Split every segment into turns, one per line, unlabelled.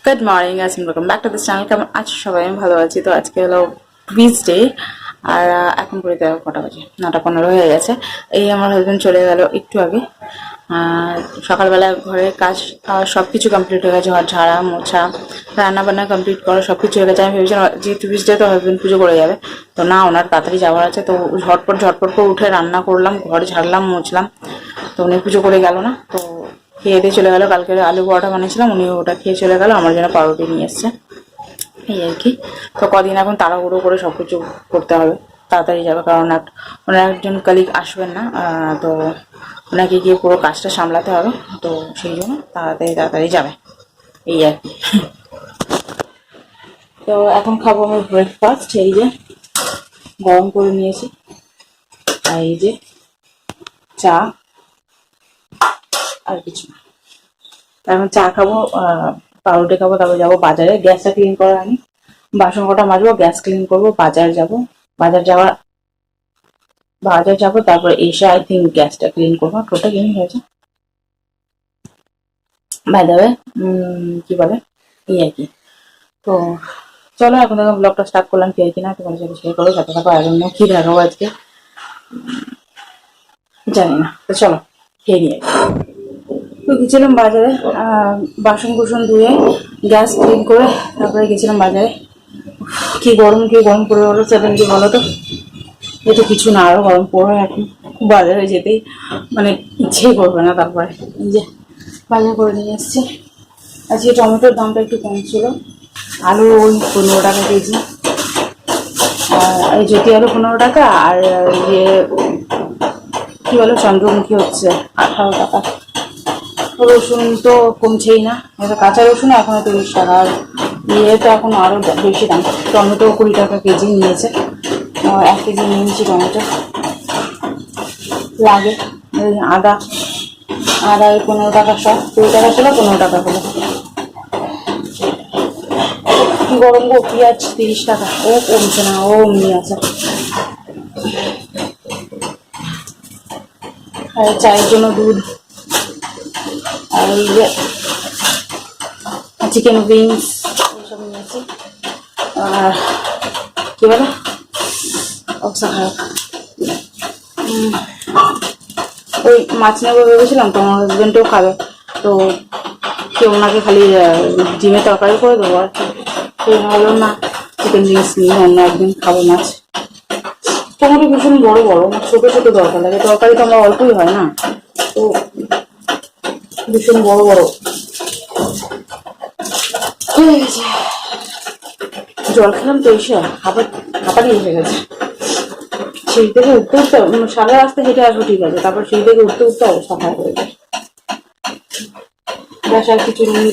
Good morning guys, welcome back to this channel. কেমন আছো সবাই? আমি ভালো আছি। তো আজকে হলো কুইজ ডে। আর এখন করে দেওয়া কটা বাজে, 9:15 হয়ে গেছে। এই আমার হাজব্যান্ড চলে গেল একটু আগে। সকালবেলা ঘরের কাজ সব কিছু কমপ্লিট হয়ে গেছে। ঘর ঝাড়া মোছা রান্না বান্না কমপ্লিট করা সব কিছু হয়ে গেছে। আমি ভেবেছিলাম যেহেতু কুইজ ডে তো হাজব্যান্ড পুজো করে যাবে, তো না, ওনার তাড়াতাড়ি যাওয়ার আছে। তো ঝটপট করে উঠে রান্না করলাম, ঘর ঝাড়লাম মুছলাম। তো উনি পুজো করে গেল না, তো খেয়ে দিয়ে চলে গেল। কালকে আলু পরোটা বানিয়েছিলাম, উনি ওটা খেয়ে চলে গেল। আমার জন্য পাউরুটি নিয়ে এসছে, এই আর কি। তো কদিন এখন তাড়াহুড়ো করে সব কিছু করতে হবে, তাড়াতাড়ি যাবে, কারণ ওনার একজন কলিগ আসবেন না। তো ওনাকে গিয়ে পুরো কাজটা সামলাতে হবে, তো সেই জন্য তাড়াতাড়ি যাবে, এই আর কি। তো এখন খাবো আমি ব্রেকফাস্ট। এই যে গরম করে নিয়েছি, আর এই যে চা, আর কিছু না। এখন চা খাবো, পাউরুটি খাবো, তারপর যাবো বাজারে। গ্যাসটা ক্লিন করা আমি, বাসন কটা মাজবো, গ্যাস ক্লিন করবো, বাজার যাবো। বাজার যাবো, তারপর এসে আই থিঙ্ক গ্যাসটা ক্লিন করবো। টোটা ক্লিন হয়েছে বাই দ্য ওয়ে, কি বলে, এই আর কি। তো চলো এখন থেকে ব্লগটা স্টার্ট করলাম, কি আর কি না তোমার সাথে শেয়ার করবো। সাথে থাকো, এখন কি দেখাবো আজকে জানি না। তো চলো খেয়ে নিয়ে। তো গেছিলাম বাজারে, বাসন কুসন ধুয়ে গ্যাস ক্লিন করে তারপরে গেছিলাম বাজারে। কি গরম পড়ে গেলো সেভেন্টি, বলো তো। এটা কিছু না, আরো গরম পড়বে এখন। বাজারে যেতেই মানে ইচ্ছেই করবে না। তারপরে এই যে বাজার করে নিয়ে এসছি। আজকে টমেটোর দামটা একটু কম ছিল। আলু ওই 15 টাকা কেজি, এই জ্যোতি আলু 15 টাকা, আর ইয়ে কি বলো চন্দ্রমুখী হচ্ছে 18 টাকা। রসুন তো কমছেই না, এটা কাঁচা রসুন এখনো 30 টাকা, আর ইয়ে তো এখন আরো বেশি দাম। টমেটো 20 টাকা কেজি নিয়েছে, 1 কেজি নিয়েছি টমেটো। লাগে আদা 15 টাকা, সব 20 টাকা ছিল, 15 টাকা হলো। কি গরম গো, পেঁয়াজ 30 টাকা, ও কমছে না, ও এমনি আছে। আর চায়ের জন্য দুধ, আর এই যে চিকেন উইংস এইসব নিয়েছি। আর কি বলে অবস্থা খারাপ। ওই মাছ নেবো ভেবেছিলাম, তোমার হাজবেন্ডও খাবে, তো কেউ ওনাকে খালি ডিমের তরকারি করে দেবো। আর কি ভালো না, চিকেন উইংস নিয়ে অন্য একদিন খাবো মাছ। টমেটো ভীষণ বড় বড়, ছোট ছোট দরকার লাগে, তরকারি তো আমার অল্পই হয় না, তো ভীষণ বড় বড় হয়ে গেছে। জল খেলাম তো এসে হাঁপানি এসে গেছে। সেই থেকে উঠতে সারা রাস্তা হেঁটে আসবো ঠিক আছে, তারপর সেই থেকে উঠতে অবস্থা খারাপ হয়ে যায়। ব্যাস, আর কিছু নেই,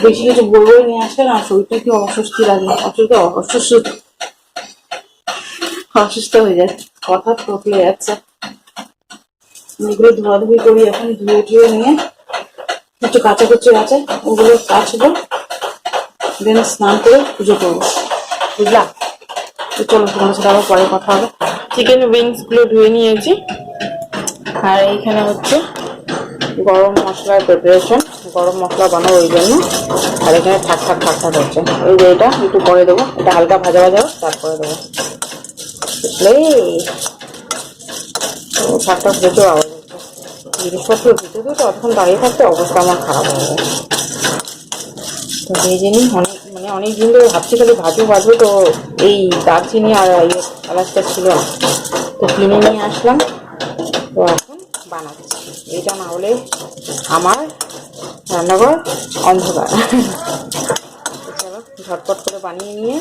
বেশি কিছু বলবই নিয়ে আসলে না, শরীরটা কি অস্বস্তি লাগে, অসুস্থ হয়ে যায়, কথা তকলে যাচ্ছে। এগুলো ধোয়াধুয়ি করি এখন, ধুয়ে নিয়ে একটু কাচাকুচি আছে, ওগুলো কাচবো, দেন স্নান করে পুজো করবো, বুঝলা? তো চলো, তোমার সাথে আবার পরে কথা হবে। চিকেন উইংস গুলো ধুয়ে নিয়েছি, আর এইখানে হচ্ছে গরম মশলার প্রিপারেশন, গরম মশলা বানাবো ওই জন্য। আর এখানে ঠাক হচ্ছে, এই যে এটা একটু পরে দেবো, এটা হালকা ভাজা তারপরে দেবো, বুঝলে? ঠাক যেতেও আওয়াজ হচ্ছে, জিনিসপত্র দিতে তো তখন দাঁড়িয়ে থাকতে অবস্থা আমার খারাপ হয়ে যায়। তো ভেজে নিই, অনেক দিন ধরে ভাবছি খালি ভাজবো, তো এই দারচিনি আর এলাচটা ছিল না, তো কিনে নিয়ে আসলাম। তো এখন বানাচ্ছি, এটা না হলে আমার রান্নাঘর অন্ধকার। চলো ঝটপট করে বানিয়ে নিয়ে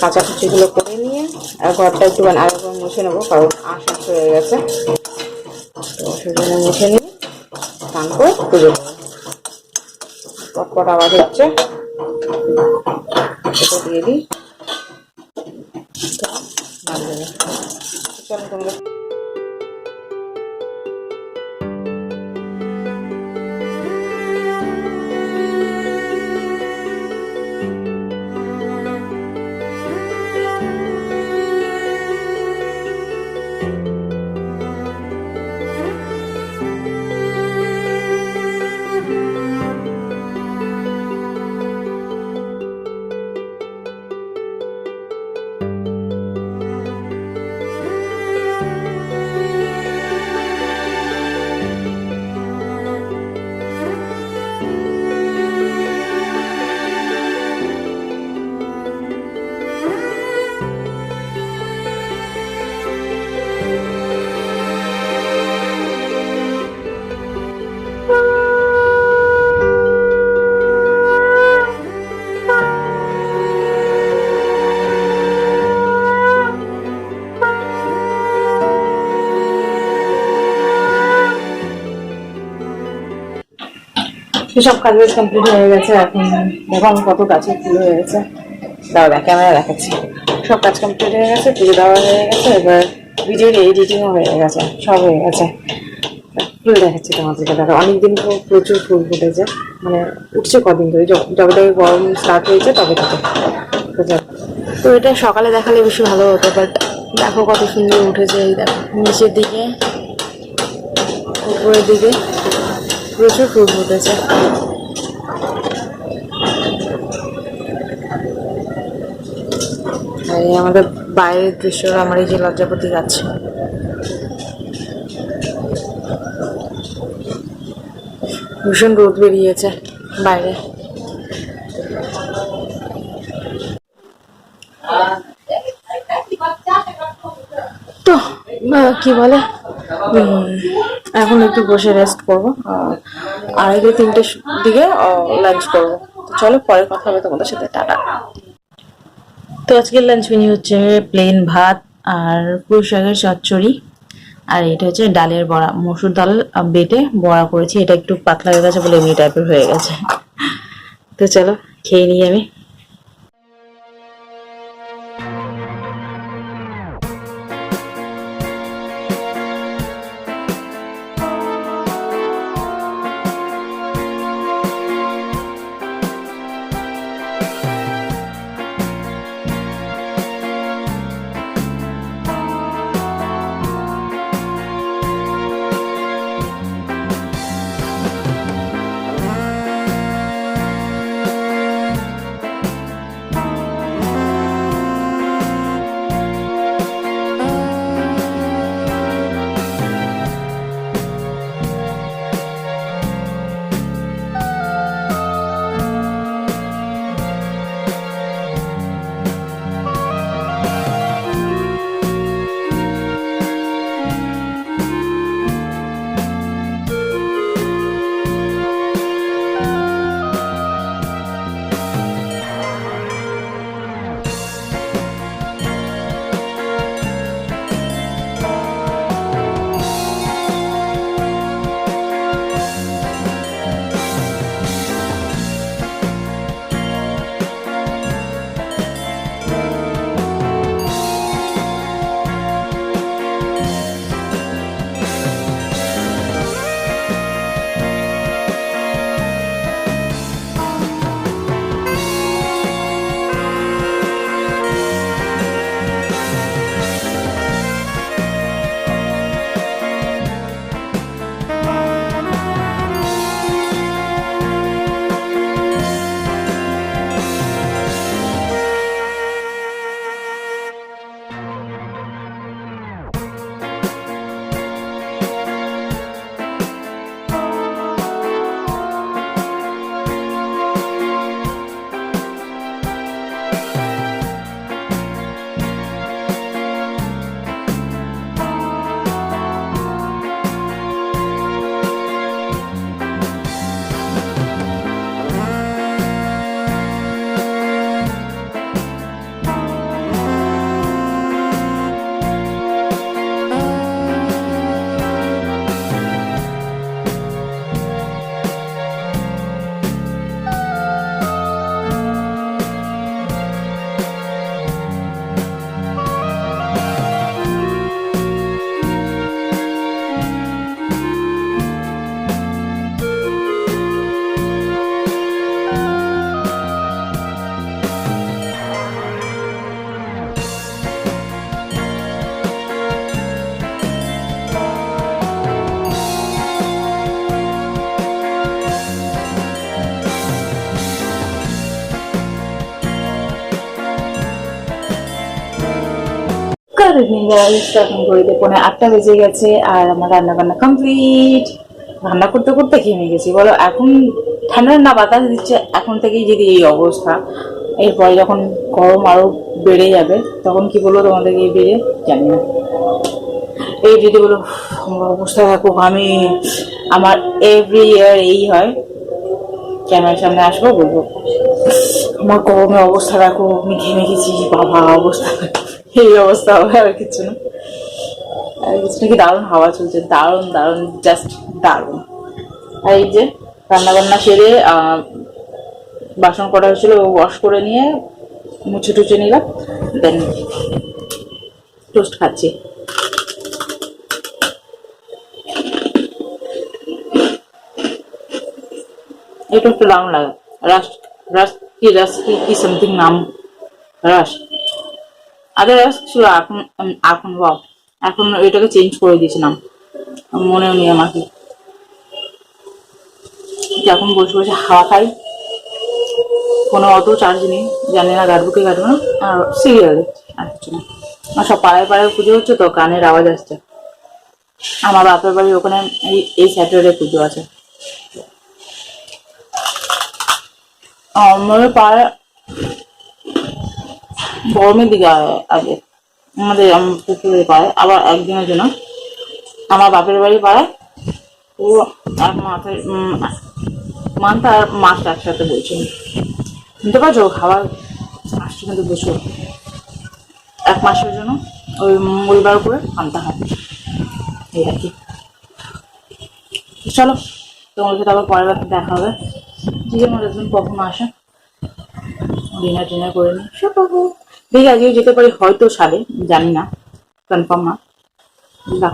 কাঁচাকুচিগুলো করে নিয়ে আর ঘরটা একটু আরেকবার মুছে নেবো, কারণ আশা হয়ে গেছে। তো সেজন্য মুছে নিয়ে স্নান করে পুজো করবো। পটপট আওয়াজ হচ্ছে, এটা দিয়ে দিই, চলো তোমরা। সব কাজ কমপ্লিট হয়ে গেছে। এখন দেখো আমি কত গাছের ফুল হয়ে গেছে, দাদা ক্যামেরা দেখাচ্ছি। সব কাজ কমপ্লিট হয়ে গেছে, পুজো দেওয়া হয়ে গেছে, এবার ভিডিওর এডিটিংও হয়ে গেছে, সব হয়ে গেছে। ফুল দেখাচ্ছি তোমাদেরকে, দেখো অনেকদিন তো প্রচুর ফুল ফুটেছে, মানে উঠছে কদিন ধরে, যবে থেকে গরম স্টার্ট হয়েছে তবে থেকে। তো এটা সকালে দেখালে বেশি ভালো হতো, বাট দেখো কত সুন্দর উঠেছে। এই দেখো নিচের দিকে, উপরের দিকে প্রচুর ফুল ফুটেছে। এই আমাদের বাইরের দৃশ্য, আমার এই যে লজ্জাপতি গাছ, ভীষণ রোদ বেরিয়েছে বাইরে। তো কি বলে, এখন একটু বসে রেস্ট করবো, 2:30-3টের দিকে লাঞ্চ করবো। তো চলো পরে কথা হবে তোমাদের সাথে, টাটা। তো আজকের লাঞ্চ মেনু হচ্ছে প্লেন ভাত আর পুঁই শাকের চচ্চড়ি, আর এটা হচ্ছে ডালের বড়া, মসুর ডাল বেটে বড়া করেছি। এটা একটু পাতলা হয়ে গেছে বলে এমনি টাইপের হয়ে গেছে। তো চলো খেয়ে নিই আমি। গুড ইভিনিং গাইস, এখন ঘড়িতে 8:30 বেজে গেছে আর আমার রান্না বান্না কমপ্লিট। রান্না করতে করতে ঘেমে গেছি বলো। এখন ঠান্ডা না বাতাস দিচ্ছে, এখন থেকেই যদি এই অবস্থা, এরপরে যখন গরম আরো বেড়ে যাবে তখন কি বলবো তোমাদেরকে, এই বেড়ে জানি না। এই যদি বলো আমার অবস্থা থাকুক, আমি আমার এভরি ইয়ার এই হয়, ক্যামেরার সামনে আসবো বলবো আমার গরমে অবস্থা রাখো, আমি ঘেমে গেছি বাবা অবস্থা, এই অবস্থা হবে। আর কিছু না, আর কিছু নাকি দারুণ হাওয়া চলছে, দারুণ দারুণ, জাস্ট দারুণ। আর এই যে রান্না বান্না সেরে বাসন করা হয়েছিল ওয়াশ করে নিয়ে মুছে টুছে নিলাম, দেন টোস্ট খাচ্ছি। এটা একটু দারুণ লাগে। রাস রাস কি সামথিং নাম, রাস আগে রাস ছিল, এখন এখন বাহ এখন এটাকে চেঞ্জ করে দিয়েছে নাম, মনেও নেই আমার কি। এখন বসে বসে হাওয়া খাই, কোনো অত চার্জ নেই, জানি না গাড়বো কি গাড়বো না, আর সিরিয়াল দেখছি আর কিছু না। আর সব পাড়ায় পাড়ায় পুজো হচ্ছে তো, কানের আওয়াজ আসছে। আমার বাপের বাড়ি ওখানে এই স্যাটারডে পুজো আছে। আমাদের পাড়ায় গরমের দিকে আগে আমাদের পুকুরের পাড়ায়, আবার একদিনের জন্য আমার বাপের বাড়ি পাড়ায় ও এক মাসের মান্থ আর মাস একসাথে বলছি, বুঝতে পারছো, খাবার আসছে কিন্তু বসে 1 মাসের জন্য ওই মঙ্গলবার করে আনতে হয়, এই আর কি। চলো তোমার সাথে আবার পরের বার দেখা হবে। ঠিক আমার হাজবেন্ড কখন আসে, ডিনার টিনার করে নিই, সব পাবো। দেখি আজকে যেতে পারি হয়তো সাড়ে, জানি না, কনফার্ম না।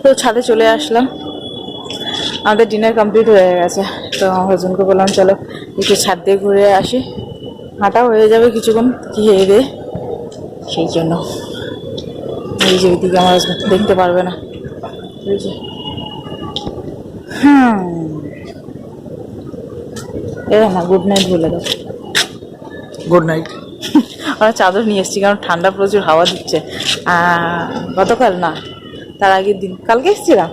তো ছাদে চলে আসলাম, আমাদের ডিনার কমপ্লিট হয়ে গেছে। তো আমার হাজবেন্ডকে বললাম চলো একটু ছাদ দিয়ে ঘুরে আসি, হাঁটা হয়ে যাবে কিছুক্ষণ কি খেয়ে দে, সেই জন্য। এই যে ওইদিকে আমার হাজবেন্ড দেখতে পারবে না, বুঝেছি। এ না, গুড নাইট বলে দাও।
Good night.
আমরা চাদর নিয়ে এসেছি কারণ ঠান্ডা প্রচুর হাওয়া দিচ্ছে। গতকাল না, তার আগের দিন, কালকে এসেছিলাম।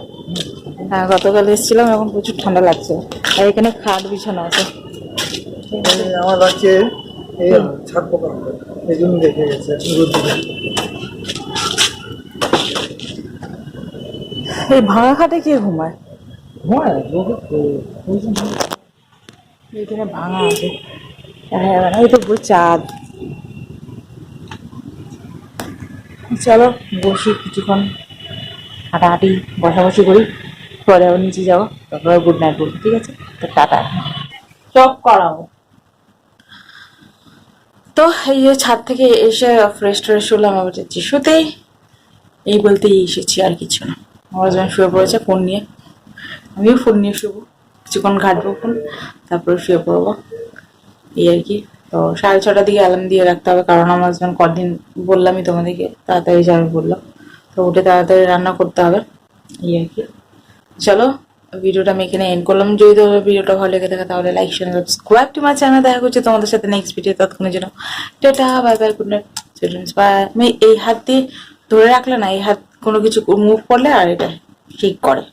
হ্যাঁ গতকাল এসেছিলাম, এখন প্রচুর ঠান্ডা লাগছে। আর এখানে খাট বিছানো আছে।
আমার লাগছে এই ছাদ পোকা, এই জন্য দেখে গেছে
এই ভাঙা খাটে কে ঘুমায়? এখানে ভাঙা আছে, দেখা যাবে না, ওই তো পুরো চাঁদ। চলো বসি কিছুক্ষণ, হাঁটাহাঁটি বসাবসি করি, পরে আবার নিচে যাবো, তারপরে গুড নাইট বলবো, ঠিক আছে? তো টাটা, চপ করাবো। তো এই যে ছাদ থেকে এসে ফ্রেশ ট্রেশ হলাম, আবার যাচ্ছি শুতেই, এই বলতেই এসেছি, আর কিছু না। আমার হাজব্যান্ড শুয়ে পড়েছে ফোন নিয়ে, আমিও ফোন নিয়ে শুবো, কিছুক্ষণ ঘাটবো ফোন, তারপরে শুয়ে পড়বো, এই আর কি। তো 6:30টার দিকে অ্যালার্ম দিয়ে রাখতে হবে, কারণ আমার হাজব্যান্ড কদিন বললামই তোমাদেরকে তাড়াতাড়ি যাবে বললাম, তো উঠে তাড়াতাড়ি রান্না করতে হবে, এই আর কি। চলো ভিডিওটা আমি এখানে এন্ড করলাম। যদি তোমার ভিডিওটা ভালো লেগে থাকে তাহলে like share subscribe to my channel. দেখা করছে তোমাদের সাথে নেক্সট ভিডিও, ততক্ষণের জন্য ta-ta, bye bye, good night childrens, bye. আমি এই হাত দিয়ে ধরে রাখলে না, এই হাত কোনো কিছু মুভ করলে আর এটা ঠিক করে।